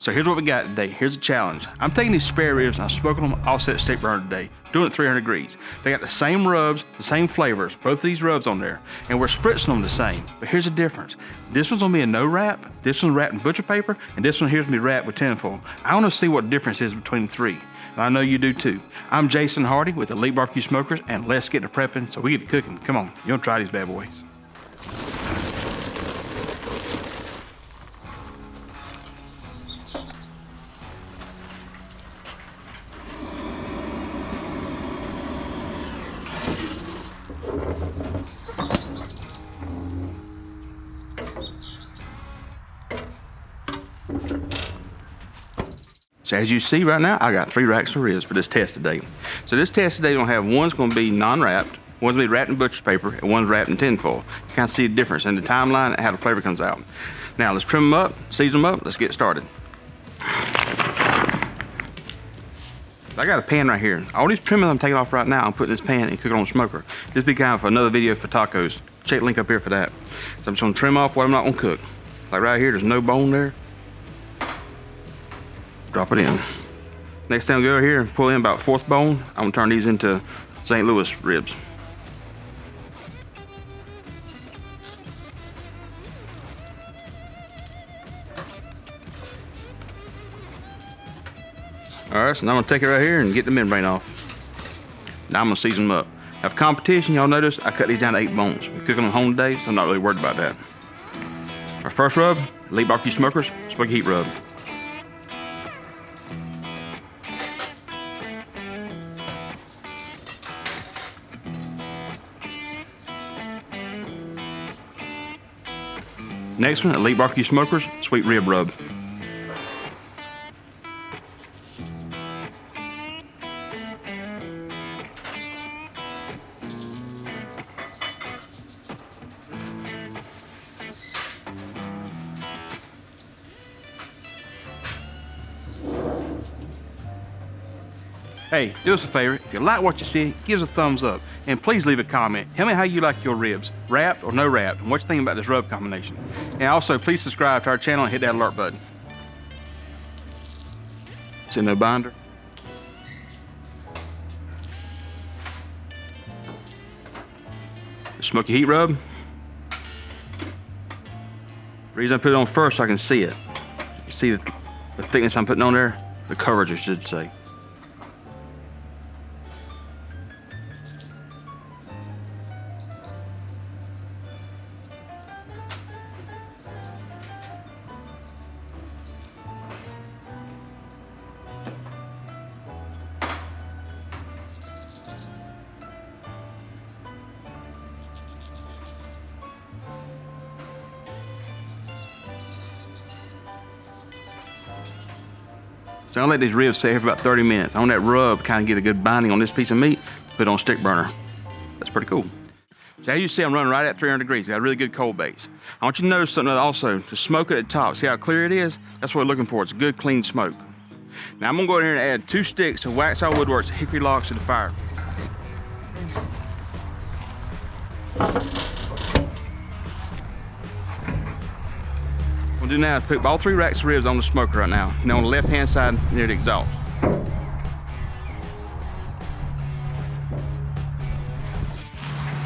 So here's what we got today. Here's a challenge. I'm taking these spare ribs and I'm smoking them offset stick burner today, doing it at 300 degrees. They got the same rubs, the same flavors, both of these rubs on there, and we're spritzing them the same. But here's the difference. This one's gonna be a no wrap, this one's wrapped in butcher paper, and this one here's gonna be wrapped with tinfoil. I wanna see what the difference is between the three, and I know you do too. I'm Jason Hardy with Elite Barbecue Smokers, and let's get to prepping so we get to cooking. Come on, you wanna try these bad boys. So as you see right now, I got 3 racks of ribs for this test today. So this test today gonna have one's gonna be non-wrapped, one's gonna be wrapped in butcher's paper, and one's wrapped in tinfoil. You kind of see the difference in the timeline and how the flavor comes out. Now let's trim them up, season them up, let's get started. I got a pan right here. All these trimmings I'm taking off right now, I'm putting in this pan and cooking on the smoker. This be kind of another video for tacos. Check the link up here for that. So I'm just gonna trim off what I'm not gonna cook. Like right here, there's no bone there. Drop it in. Next thing I'll go here and pull in about 4th bone. I'm gonna turn these into St. Louis ribs. All right, so now I'm gonna take it right here and get the membrane off. Now I'm gonna season them up. Now for competition, y'all notice I cut these down to 8 bones. We're cooking them home today, so I'm not really worried about that. Our first rub, Elite Barbecue Smokers, Smoky Heat Rub. Next one, Elite Barbecue Smokers, Sweet Rib Rub. Hey, do us a favor, if you like what you see, give us a thumbs up. And please leave a comment. Tell me how you like your ribs, wrapped or no wrapped, and what you think about this rub combination. And also, please subscribe to our channel and hit that alert button. It's in no binder. The Smoky Heat Rub. The reason I put it on first so I can see it. You see the thickness I'm putting on there? The coverage, I should say. So I'm gonna let these ribs sit here for about 30 minutes. I want that rub kind of get a good binding on this piece of meat, put it on a stick burner. That's pretty cool. So as you see, I'm running right at 300 degrees. Got a really good cold base. I want you to notice something also, to smoke at the top. See how clear it is? That's what we're looking for. It's a good, clean smoke. Now I'm gonna go in here and add 2 sticks of Waxhaw Woodworks Hickory logs to the fire. What we'll do now is put all 3 racks of ribs on the smoker right now. Now on the left-hand side near the exhaust.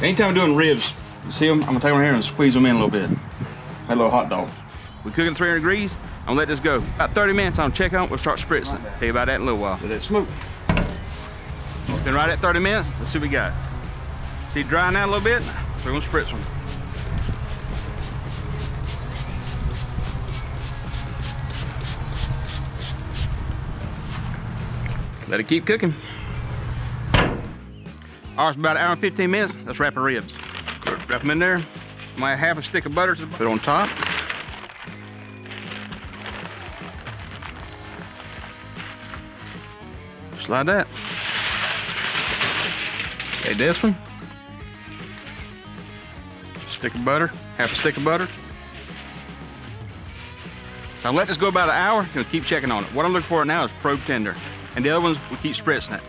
Anytime I'm doing ribs, you see them, I'm gonna take them here and squeeze them in a little bit. Like little hot dogs. We're cooking 300 degrees. I'm gonna let this go. About 30 minutes, I'm gonna check on it, we'll start spritzing. Tell you about that in a little while. Let it smoke. Been right at 30 minutes, let's see what we got. See it drying out a little bit, so we're gonna spritz them. Let it keep cooking. All right, it's about 1 hour and 15 minutes. Let's wrap the ribs. Wrap them in there. Might have half a stick of butter to put on top. Slide that. Okay, this one. Stick of butter, half a stick of butter. So I'll let this go about 1 hour. Gonna keep checking on it. What I'm looking for now is probe tender. And the other ones, we keep spritzing it.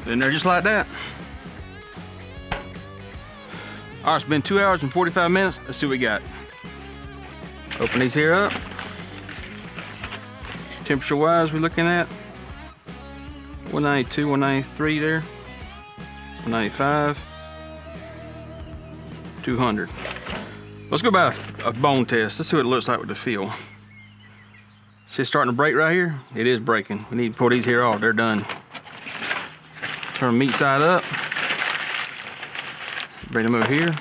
In there just like that. All right, it's been 2 hours and 45 minutes. Let's see what we got. Open these here up. Temperature wise, we're looking at 192, 193 there, 195, 200. Let's go by a bone test. Let's see what it looks like with the feel. See it's starting to break right here? It is breaking. We need to pull these here off. They're done. Turn the meat side up. Bring them over here. What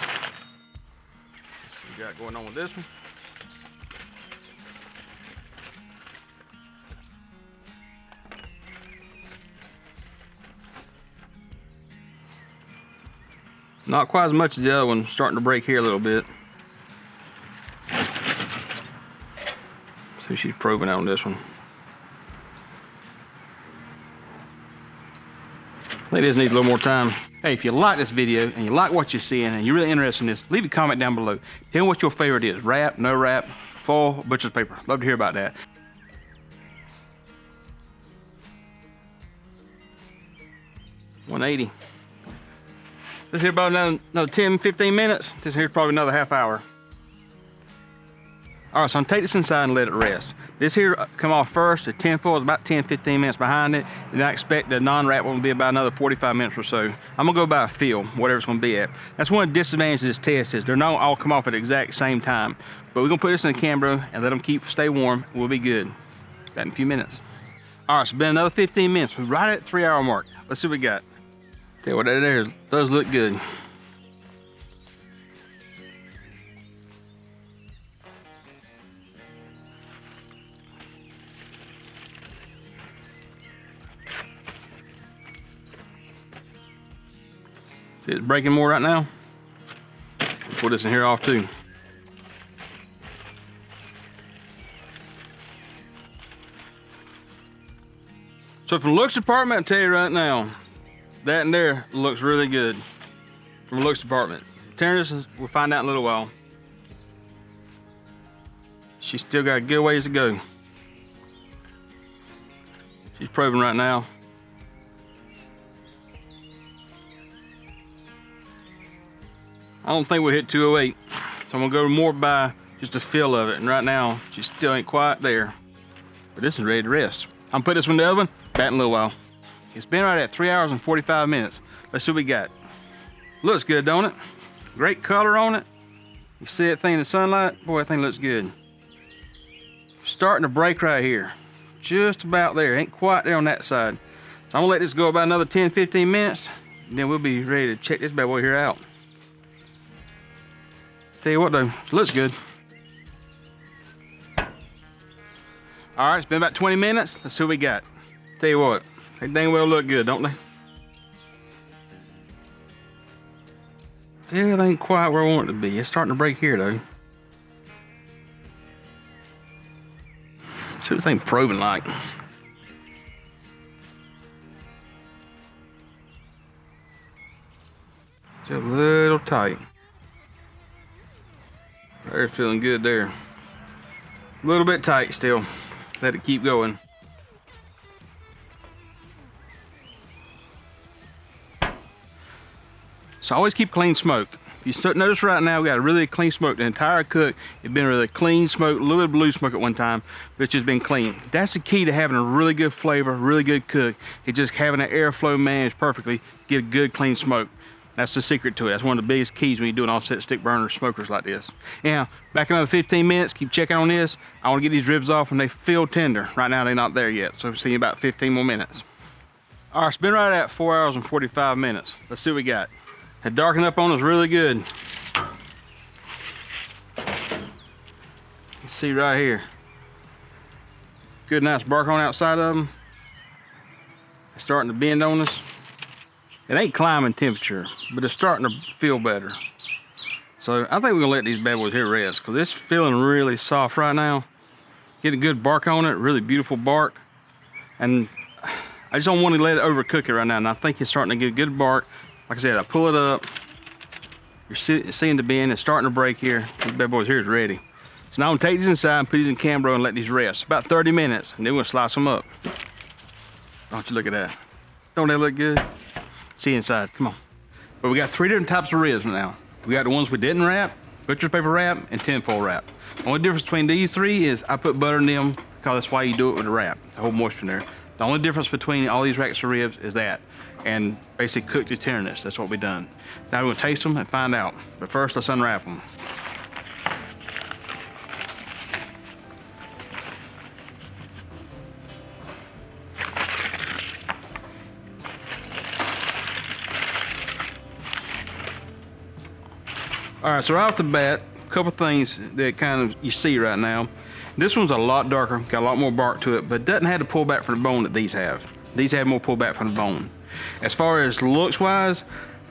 we got going on with this one? Not quite as much as the other one. Starting to break here a little bit. So she's probing out on this one. I think this needs a little more time. Hey, if you like this video and you like what you're seeing and you're really interested in this, leave a comment down below. Tell me what your favorite is. Wrap, no wrap, foil, butcher's paper. Love to hear about that. $180. This here about another 10, 15 minutes. This here's probably another half hour. All right, so I'm gonna take this inside and let it rest. This here come off first. The tin foil is about 10, 15 minutes behind it. And I expect the non-wrap one will be about another 45 minutes or so. I'm gonna go by a feel, whatever it's gonna be at. That's one of the disadvantages of this test is they're not all come off at the exact same time. But we're gonna put this in the camera and let them stay warm. We'll be good. That in a few minutes. All right, so it's been another 15 minutes. We're right at the 3 hour mark. Let's see what we got. Tell you what that there does look good. See, it's breaking more right now. Pull this in here off too. So from the looks department, I'll tell you right now, that in there looks really good. From the looks department. Tearing this, we'll find out in a little while. She's still got a good ways to go. She's probing right now. I don't think we'll hit 208. So I'm gonna go more by just a feel of it. And right now, she still ain't quite there. But this is ready to rest. I'm gonna put this one in the oven, back in a little while. It's been right at 3 hours and 45 minutes. Let's see what we got. Looks good, don't it? Great color on it. You see that thing in the sunlight? Boy, that thing looks good. Starting to break right here. Just about there, ain't quite there on that side. So I'm gonna let this go about another 10, 15 minutes. And then we'll be ready to check this bad boy here out. Tell you what though, it looks good. All right, it's been about 20 minutes. Let's see what we got. Tell you what, they dang well look good, don't they? Still ain't quite where I want it to be. It's starting to break here though. See what this thing probing like. Just a little tight. They're feeling good there. A little bit tight still. Let it keep going. So always keep clean smoke. If you notice right now, we got a really clean smoke. The entire cook, it's been really clean smoke, a little bit of blue smoke at one time, but it's just been clean. That's the key to having a really good flavor, really good cook. It's just having the airflow managed perfectly, get a good clean smoke. That's the secret to it. That's one of the biggest keys when you do an offset stick burner smokers like this. Now, back another 15 minutes, keep checking on this. I want to get these ribs off and they feel tender. Right now, they're not there yet, so we'll see you in about 15 more minutes. All right, it's been right at 4 hours and 45 minutes. Let's see what we got. It darkened up on us really good. You see right here. Good nice bark on outside of them. They're starting to bend on us. It ain't climbing temperature, but it's starting to feel better. So I think we're gonna let these bad boys here rest because it's feeling really soft right now. Get a good bark on it, really beautiful bark. And I just don't want to let it overcook it right now. And I think it's starting to get a good bark. Like I said, I pull it up. You're seeing the bend, it's starting to break here. These bad boys here is ready. So now I'm gonna take these inside and put these in Cambro and let these rest. About 30 minutes, and then we'll slice them up. Don't you look at that. Don't they look good? See inside, come on. But we got 3 different types of ribs now. We got the ones we didn't wrap, butcher's paper wrap, and tinfoil wrap. The only difference between these 3 is I put butter in them because that's why you do it with a wrap, to hold moisture in there. The only difference between all these racks of ribs is that, and basically cooked to tenderness. That's what we've done. Now we're gonna taste them and find out. But first, let's unwrap them. All right, so right off the bat, a couple things that kind of you see right now. This one's a lot darker, got a lot more bark to it, but it doesn't have the pullback from the bone that these have. These have more pullback from the bone. As far as looks wise,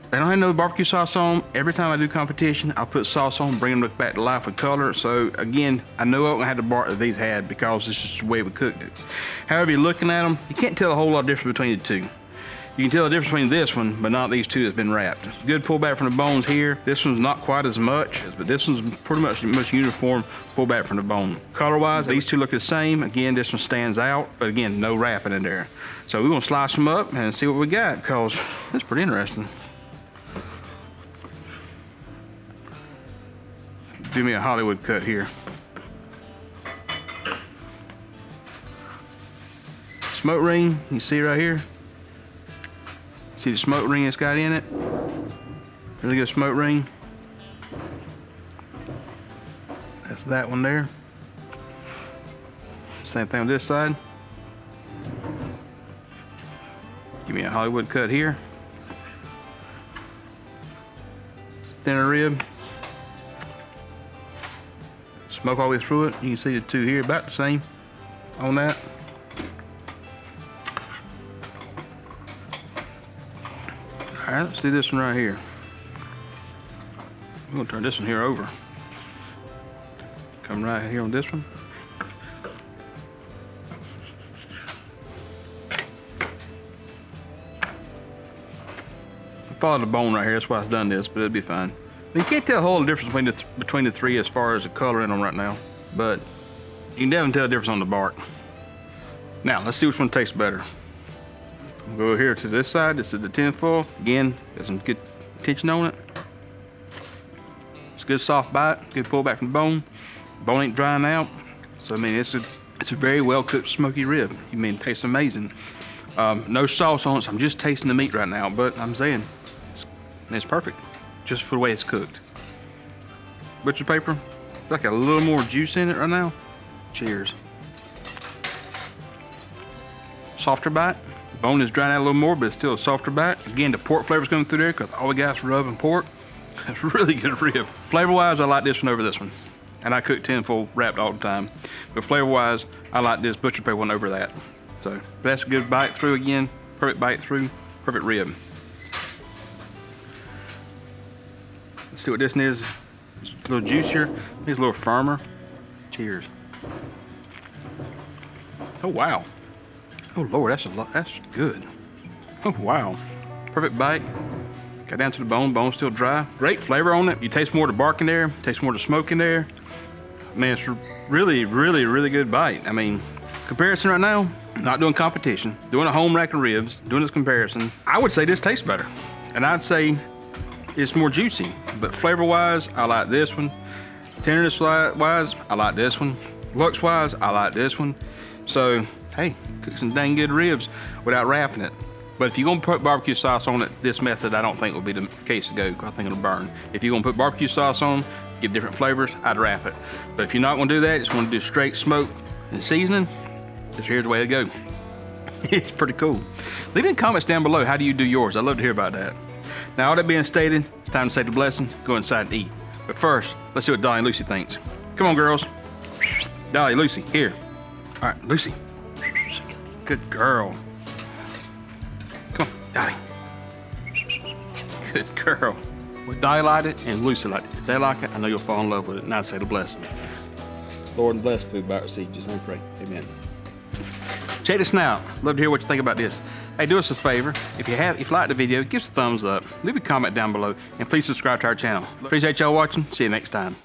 they don't have no barbecue sauce on them. Every time I do competition, I'll put sauce on, bring them back to life with color. So again, I know I don't have the bark that these had because it's just the way we cooked it. However, you're looking at them, you can't tell a whole lot of difference between the two. You can tell the difference between this one, but not these two that's been wrapped. Good pullback from the bones here. This one's not quite as much, but this one's pretty much the most uniform pullback from the bone. Color-wise, these two look the same. Again, this one stands out, but again, no wrapping in there. So we're gonna slice them up and see what we got, because it's pretty interesting. Do me a Hollywood cut here. Smoke ring, you see right here? See the smoke ring it's got in it? Really good smoke ring. That's that one there. Same thing on this side. Give me a Hollywood cut here. Thinner rib. Smoke all the way through it. You can see the two here about the same on that. All right, let's do this one right here. I'm gonna turn this one here over. Come right here on this one. Follow the bone right here, that's why it's done this, but it'll be fine. You can't tell a whole lot of difference between the three as far as the color in them right now, but you can definitely tell the difference on the bark. Now, let's see which one tastes better. We'll go here to this side. This is the tinfoil. Again, got some good tension on it. It's a good soft bite, good pullback from the bone. Bone ain't drying out. So I mean, it's a very well cooked smoky rib. I mean, it tastes amazing. No sauce on it, so I'm just tasting the meat right now, but I'm saying it's perfect, just for the way it's cooked. Butcher paper, like a little more juice in it right now. Cheers. Softer bite. Bone is drying out a little more, but it's still a softer bite. Again, the pork flavor's coming through there because all we got is rub and pork. That's really good rib. Flavor-wise, I like this one over this one. And I cook tinfoil wrapped all the time. But flavor-wise, I like this butcher paper one over that. So that's a good bite through again. Perfect bite through, perfect rib. Let's see what this one is. It's a little juicier, it's a little firmer. Cheers. Oh wow. Oh Lord, that's a lot. That's good. Oh wow. Perfect bite. Got down to the bone. Bone's still dry. Great flavor on it. You taste more of the bark in there. Taste more of the smoke in there. Man, it's really, really, really good bite. I mean, comparison right now. Not doing competition. Doing a home rack of ribs. Doing this comparison. I would say this tastes better, and I'd say it's more juicy. But flavor-wise, I like this one. Tenderness-wise, I like this one. Looks-wise, I like this one. So. Hey, cook some dang good ribs without wrapping it. But if you're gonna put barbecue sauce on it, this method I don't think will be the case to go, because I think it'll burn. If you're gonna put barbecue sauce on, get different flavors, I'd wrap it. But if you're not gonna do that, just wanna do straight smoke and seasoning, this here's the way to go. It's pretty cool. Leave in comments down below, how do you do yours? I'd love to hear about that. Now, all that being stated, it's time to say the blessing, go inside and eat. But first, let's see what Dolly and Lucy thinks. Come on, girls. Dolly, Lucy, here. All right, Lucy. Good girl. Come on, Dolly. Good girl. Well, Dolly liked it and Lucy liked it. If they like it, I know you'll fall in love with it. And I'd say the blessing. Lord, and bless the food by our seed. Just let me pray. Amen. Check this now. Love to hear what you think about this. Hey, do us a favor. If you like the video, give us a thumbs up. Leave a comment down below. And please subscribe to our channel. Appreciate y'all watching. See you next time.